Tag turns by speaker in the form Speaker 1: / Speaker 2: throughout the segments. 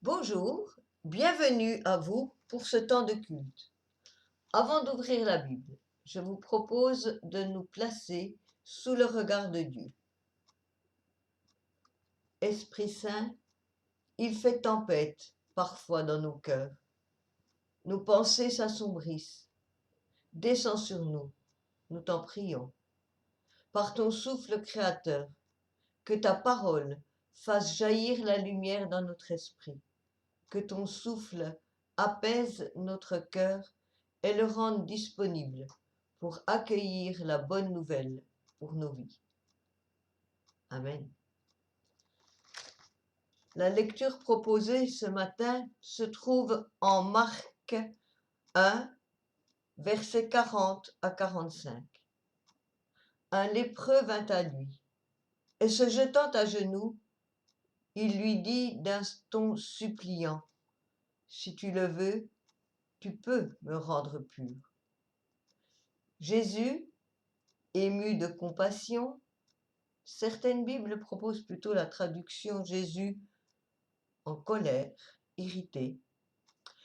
Speaker 1: Bonjour, bienvenue à vous pour ce temps de culte. Avant d'ouvrir la Bible, je vous propose de nous placer sous le regard de Dieu. Esprit Saint, il fait tempête parfois dans nos cœurs. Nos pensées s'assombrissent. Descends sur nous, nous t'en prions. Par ton souffle créateur, que ta parole fasse jaillir la lumière dans notre esprit. Que ton souffle apaise notre cœur et le rende disponible pour accueillir la bonne nouvelle pour nos vies. Amen. La lecture proposée ce matin se trouve en Marc 1, versets 40 à 45. Un lépreux vint à lui, et se jetant à genoux, il lui dit d'un ton suppliant, « Si tu le veux, tu peux me rendre pur. » Jésus, ému de compassion, certaines Bibles proposent plutôt la traduction Jésus en colère, irrité.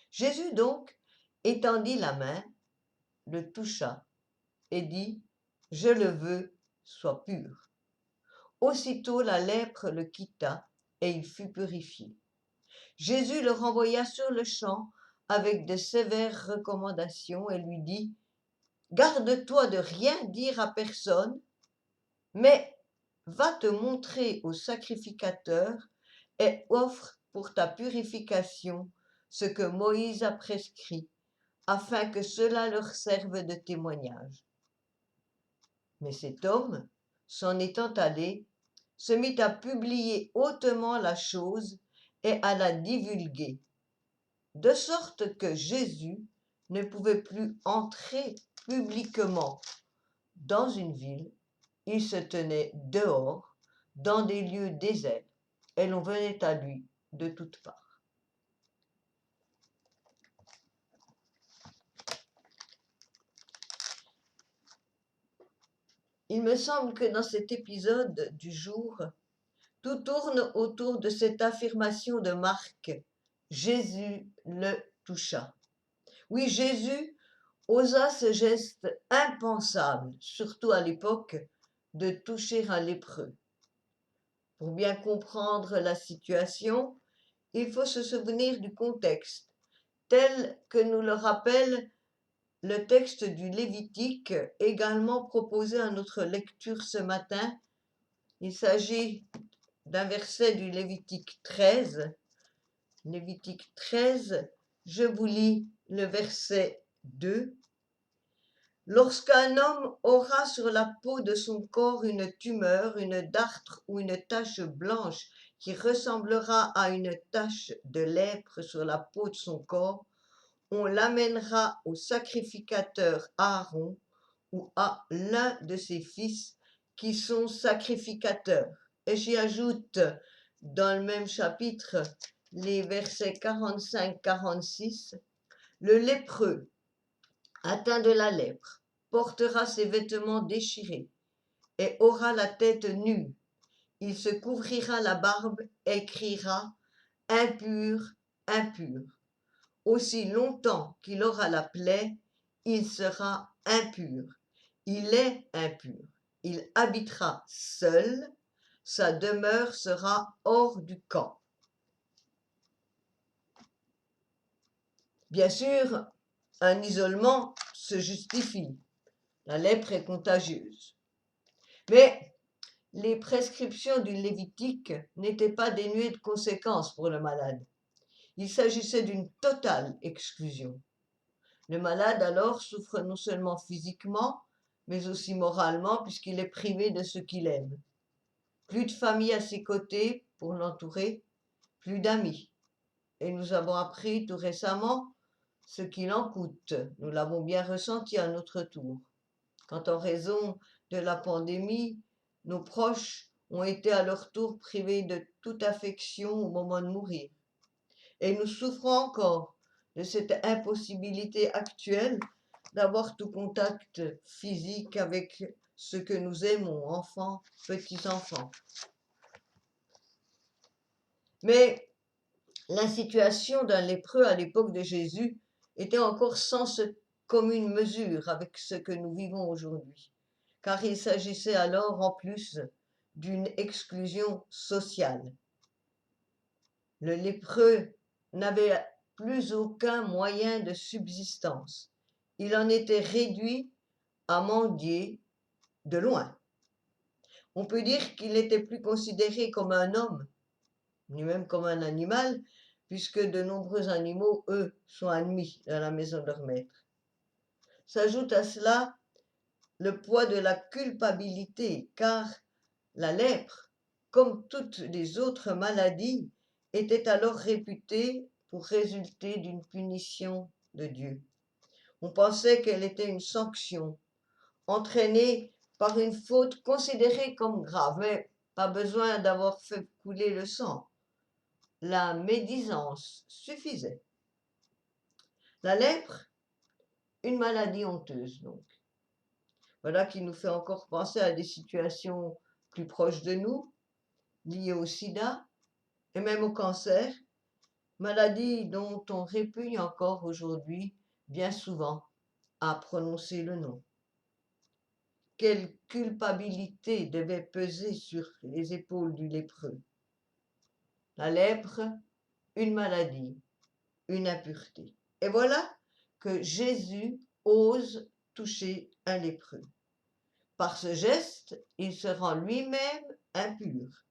Speaker 1: Jésus donc étendit la main, le toucha et dit « Je le veux, sois pur. » Aussitôt la lèpre le quitta et il fut purifié. Jésus le renvoya sur le champ avec de sévères recommandations et lui dit « Garde-toi de rien dire à personne, mais va te montrer au sacrificateur et offre pour ta purification ce que Moïse a prescrit, afin que cela leur serve de témoignage. » Mais cet homme, s'en étant allé, se mit à publier hautement la chose et à la divulguer, de sorte que Jésus ne pouvait plus entrer publiquement dans une ville. Il se tenait dehors, dans des lieux déserts, et l'on venait à lui de toutes parts. Il me semble que dans cet épisode du jour, tout tourne autour de cette affirmation de Marc, « Jésus le toucha ». Oui, Jésus osa ce geste impensable, surtout à l'époque, de toucher un lépreux. Pour bien comprendre la situation, il faut se souvenir du contexte, tel que nous le rappelle le texte du Lévitique, également proposé à notre lecture ce matin. Il s'agit d'un verset du Lévitique 13. Lévitique 13, je vous lis le verset 2. « Lorsqu'un homme aura sur la peau de son corps une tumeur, une dartre ou une tache blanche qui ressemblera à une tache de lèpre sur la peau de son corps, on l'amènera au sacrificateur Aaron ou à l'un de ses fils qui sont sacrificateurs. » Et j'y ajoute dans le même chapitre les versets 45-46. Le lépreux atteint de la lèpre portera ses vêtements déchirés et aura la tête nue. Il se couvrira la barbe et criera « Impur, impur ». Aussi longtemps qu'il aura la plaie, il sera impur. Il est impur. Il habitera seul. Sa demeure sera hors du camp. Bien sûr, un isolement se justifie. La lèpre est contagieuse. Mais les prescriptions du Lévitique n'étaient pas dénuées de conséquences pour le malade. Il s'agissait d'une totale exclusion. Le malade alors souffre non seulement physiquement, mais aussi moralement, puisqu'il est privé de ce qu'il aime. Plus de famille à ses côtés pour l'entourer, plus d'amis. Et nous avons appris tout récemment ce qu'il en coûte. Nous l'avons bien ressenti à notre tour. Quand en raison de la pandémie, nos proches ont été à leur tour privés de toute affection au moment de mourir. Et nous souffrons encore de cette impossibilité actuelle d'avoir tout contact physique avec ceux que nous aimons, enfants, petits-enfants. Mais La situation d'un lépreux à l'époque de Jésus était encore sans commune mesure avec ce que nous vivons aujourd'hui, car il s'agissait alors en plus d'une exclusion sociale. Le lépreux n'avait plus aucun moyen de subsistance. Il en était réduit à mendier de loin. On peut dire qu'il n'était plus considéré comme un homme, ni même comme un animal, puisque de nombreux animaux, eux, sont admis dans la maison de leur maître. S'ajoute à cela le poids de la culpabilité, car la lèpre, comme toutes les autres maladies, était alors réputée pour résulter d'une punition de Dieu. On pensait qu'elle était une sanction, entraînée par une faute considérée comme grave, mais pas besoin d'avoir fait couler le sang. La médisance suffisait. La lèpre, une maladie honteuse donc. Voilà qui nous fait encore penser à des situations plus proches de nous, liées au sida et même au cancer, maladie dont on répugne encore aujourd'hui bien souvent à prononcer le nom. Quelle culpabilité devait peser sur les épaules du lépreux? La lèpre, une maladie, une impureté. Et voilà que Jésus ose toucher un lépreux. Par ce geste, il se rend lui-même impur.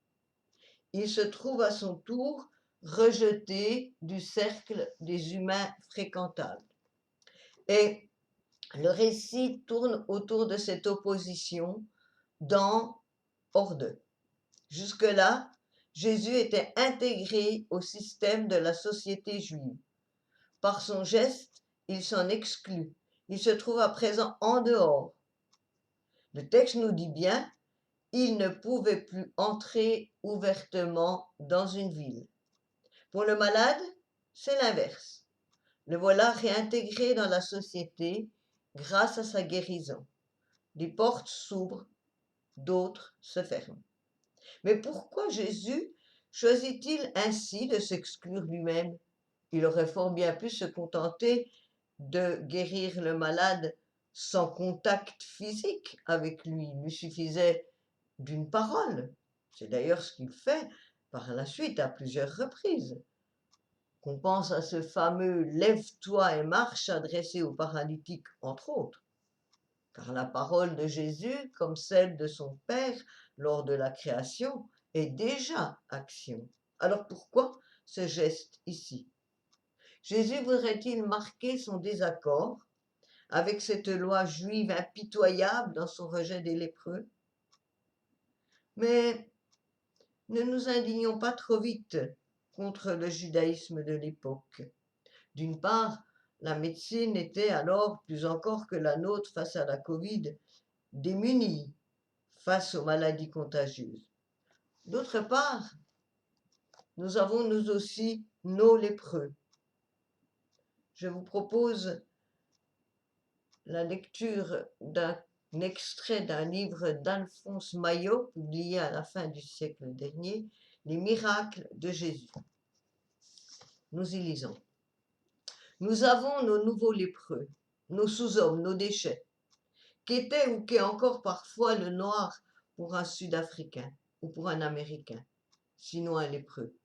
Speaker 1: Il se trouve à son tour rejeté du cercle des humains fréquentables. Et le récit tourne autour de cette opposition dans hors d'eux. Jusque-là, Jésus était intégré au système de la société juive. Par son geste, il s'en exclut. Il se trouve à présent en dehors. Le texte nous dit bien, il ne pouvait plus entrer ouvertement dans une ville. Pour le malade, c'est l'inverse. Le voilà réintégré dans la société grâce à sa guérison. Des portes s'ouvrent, d'autres se ferment. Mais pourquoi Jésus choisit-il ainsi de s'exclure lui-même? Il aurait fort bien pu se contenter de guérir le malade sans contact physique avec lui. Il lui suffisait d'une parole. C'est d'ailleurs ce qu'il fait par la suite à plusieurs reprises. Qu'on pense à ce fameux lève-toi et marche adressé aux paralytiques, entre autres. Car la parole de Jésus, comme celle de son Père lors de la création, est déjà action. Alors pourquoi ce geste ici? Jésus voudrait-il marquer son désaccord avec cette loi juive impitoyable dans son rejet des lépreux? Mais ne nous indignons pas trop vite contre le judaïsme de l'époque. D'une part, la médecine était alors, plus encore que la nôtre face à la Covid, démunie face aux maladies contagieuses. D'autre part, nous avons nous aussi nos lépreux. Je vous propose la lecture d'un extrait d'un livre d'Alphonse Maillot, publié à la fin du siècle dernier, Les miracles de Jésus. Nous y lisons. Nous avons nos nouveaux lépreux, nos sous-hommes, nos déchets, qu'était ou qu'est encore parfois le noir pour un Sud-Africain ou pour un Américain, sinon un lépreux.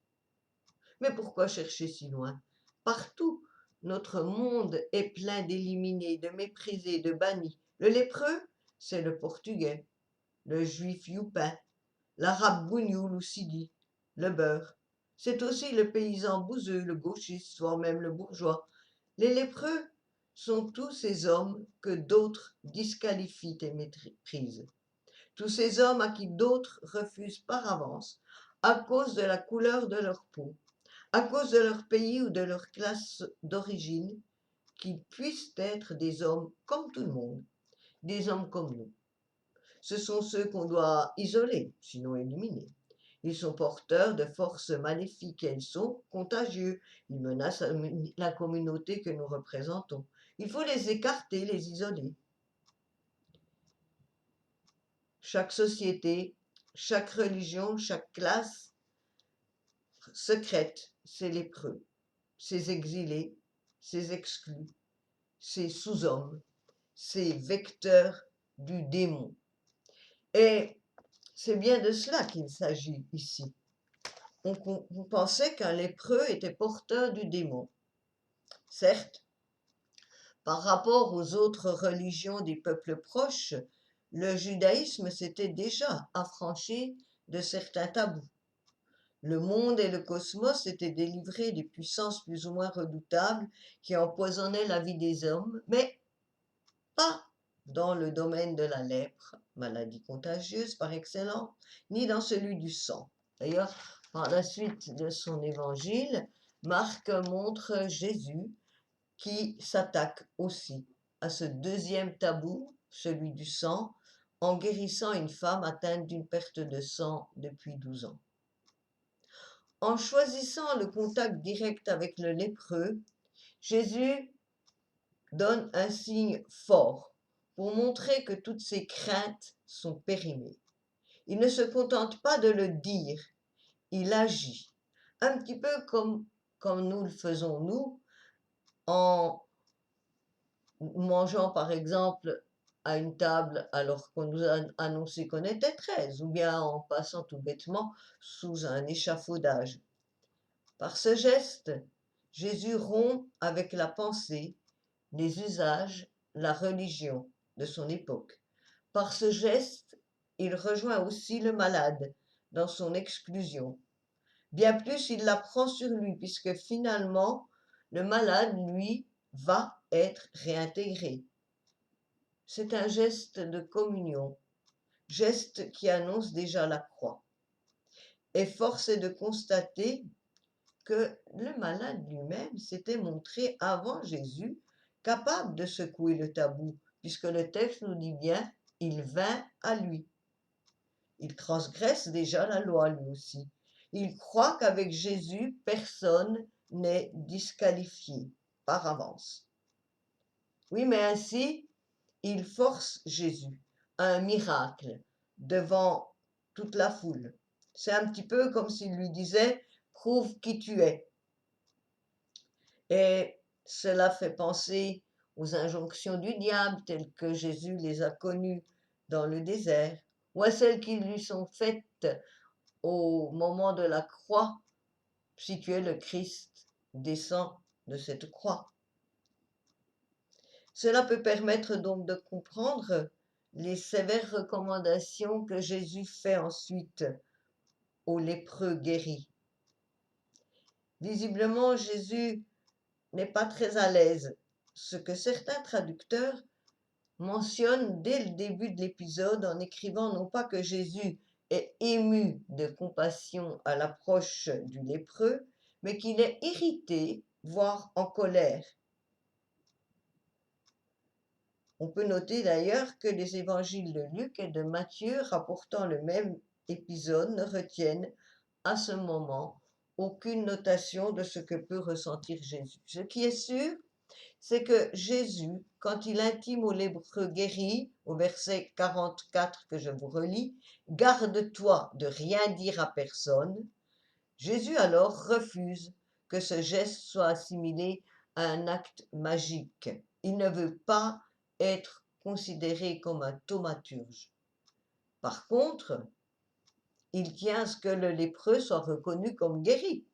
Speaker 1: Mais pourquoi chercher si loin? Partout, notre monde est plein d'éliminés, de méprisés, de bannis. Le lépreux, c'est le portugais, le juif youpin, l'arabe bougnoul ou sidi, le beurre. C'est aussi le paysan bouseux, le gauchiste, voire même le bourgeois. Les lépreux sont tous ces hommes que d'autres disqualifient et méprisent. Tous ces hommes à qui d'autres refusent par avance à cause de la couleur de leur peau, à cause de leur pays ou de leur classe d'origine, qu'ils puissent être des hommes comme tout le monde, des hommes comme nous. Ce sont ceux qu'on doit isoler, sinon éliminer. Ils sont porteurs de forces maléfiques et ils sont contagieux. Ils menacent la communauté que nous représentons. Il faut les écarter, les isoler. Chaque société, chaque religion, chaque classe secrète ces lépreux, ces exilés, ces exclus, ces sous-hommes, ces vecteurs du démon. Et c'est bien de cela qu'il s'agit ici. On pensait qu'un lépreux était porteur du démon. Certes, par rapport aux autres religions des peuples proches, le judaïsme s'était déjà affranchi de certains tabous. Le monde et le cosmos étaient délivrés des puissances plus ou moins redoutables qui empoisonnaient la vie des hommes, mais pas dans le domaine de la lèpre, maladie contagieuse par excellence, ni dans celui du sang. D'ailleurs, par la suite de son évangile, Marc montre Jésus qui s'attaque aussi à ce deuxième tabou, celui du sang, en guérissant une femme atteinte d'une perte de sang depuis 12 ans. En choisissant le contact direct avec le lépreux, Jésus donne un signe fort pour montrer que toutes ses craintes sont périmées. Il ne se contente pas de le dire, il agit, un petit peu comme nous le faisons nous, en mangeant par exemple à une table alors qu'on nous a annoncé qu'on était 13, ou bien en passant tout bêtement sous un échafaudage. Par ce geste, Jésus rompt avec la pensée, les usages, la religion de son époque. Par ce geste, il rejoint aussi le malade dans son exclusion. Bien plus, il la prend sur lui, puisque finalement, le malade, lui, va être réintégré. C'est un geste de communion, geste qui annonce déjà la croix. Et force est de constater que le malade lui-même s'était montré avant Jésus capable de secouer le tabou, puisque le texte nous dit bien « il vint à lui ». Il transgresse déjà la loi lui aussi. Il croit qu'avec Jésus, personne n'est disqualifié par avance. Oui, mais ainsi, il force Jésus à un miracle devant toute la foule. C'est un petit peu comme s'il lui disait « prouve qui tu es ». Et cela fait penser aux injonctions du diable telles que Jésus les a connues dans le désert, ou à celles qui lui sont faites au moment de la croix, si tu es le Christ, descends de cette croix. Cela peut permettre donc de comprendre les sévères recommandations que Jésus fait ensuite aux lépreux guéris. Visiblement, Jésus n'est pas très à l'aise, ce que certains traducteurs mentionnent dès le début de l'épisode en écrivant non pas que Jésus est ému de compassion à l'approche du lépreux, mais qu'il est irrité, voire en colère. On peut noter d'ailleurs que les évangiles de Luc et de Matthieu rapportant le même épisode ne retiennent à ce moment aucune notation de ce que peut ressentir Jésus. Ce qui est sûr, c'est que Jésus, quand il intime au lépreux guéri, au verset 44 que je vous relis, « Garde-toi de rien dire à personne », Jésus alors refuse que ce geste soit assimilé à un acte magique. Il ne veut pas être considéré comme un thaumaturge. Par contre, il tient à ce que le lépreux soit reconnu comme guéri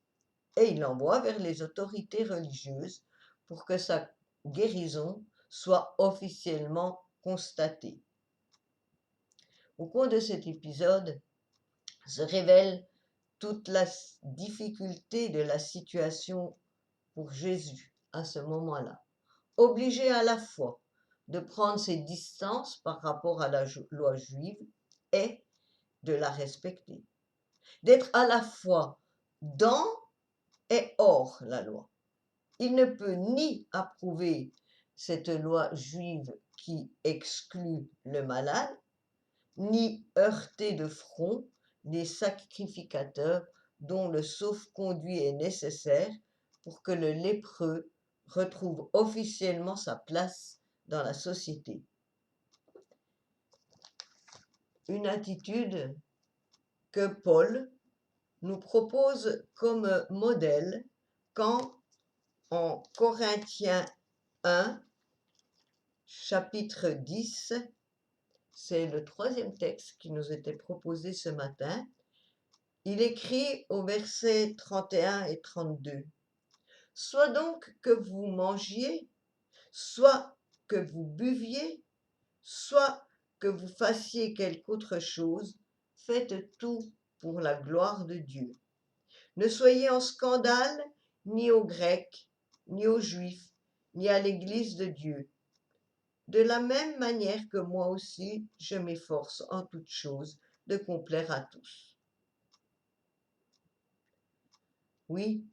Speaker 1: et il l'envoie vers les autorités religieuses pour que sa guérison soit officiellement constatée. Au cours de cet épisode se révèle toute la difficulté de la situation pour Jésus à ce moment-là, obligé à la fois de prendre ses distances par rapport à la loi juive et de la respecter, d'être à la fois dans et hors la loi. Il ne peut ni approuver cette loi juive qui exclut le malade, ni heurter de front les sacrificateurs dont le sauf-conduit est nécessaire pour que le lépreux retrouve officiellement sa place dans la société. Une attitude que Paul nous propose comme modèle quand, en Corinthiens 1, chapitre 10, c'est le 3e texte qui nous était proposé ce matin, il écrit au verset 31 et 32. « Soit donc que vous mangiez, soit que vous buviez, soit que vous fassiez quelque autre chose, faites tout pour la gloire de Dieu. Ne soyez en scandale ni aux Grecs, ni aux Juifs, ni à l'Église de Dieu. De la même manière que moi aussi, je m'efforce en toutes choses de complaire à tous. » Oui,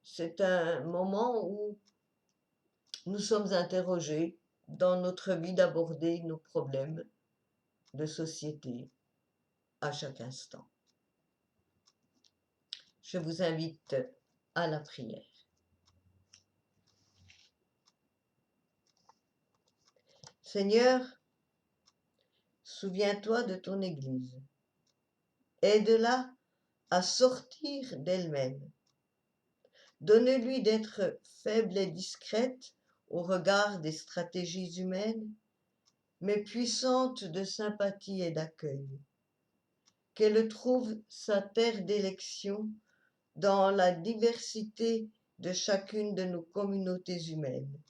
Speaker 1: c'est un moment où nous sommes interrogés dans notre vie d'aborder nos problèmes de société à chaque instant. Je vous invite à la prière. Seigneur, souviens-toi de ton Église. Aide-la à sortir d'elle-même. Donne-lui d'être faible et discrète au regard des stratégies humaines, mais puissante de sympathie et d'accueil. Qu'elle trouve sa terre d'élection dans la diversité de chacune de nos communautés humaines.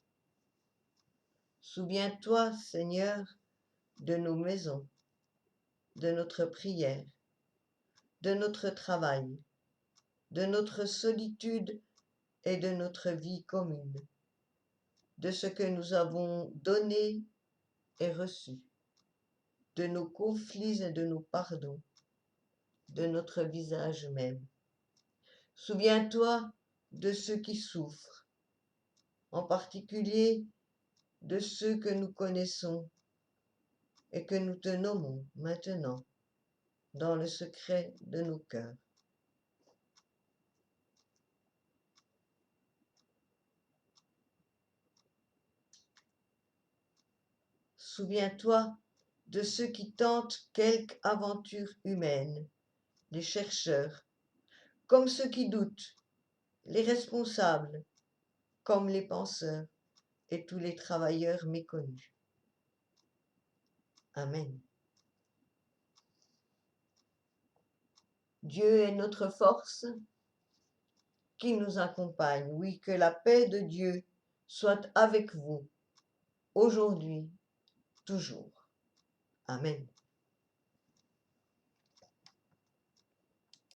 Speaker 1: Souviens-toi, Seigneur, de nos maisons, de notre prière, de notre travail, de notre solitude et de notre vie commune, de ce que nous avons donné et reçu, de nos conflits et de nos pardons, de notre visage même. Souviens-toi de ceux qui souffrent, en particulier de ceux que nous connaissons et que nous te nommons maintenant dans le secret de nos cœurs. Souviens-toi de ceux qui tentent quelque aventure humaine, les chercheurs, comme ceux qui doutent, les responsables, comme les penseurs, et tous les travailleurs méconnus. Amen. Dieu est notre force qui nous accompagne. Oui, que la paix de Dieu soit avec vous, aujourd'hui, toujours. Amen.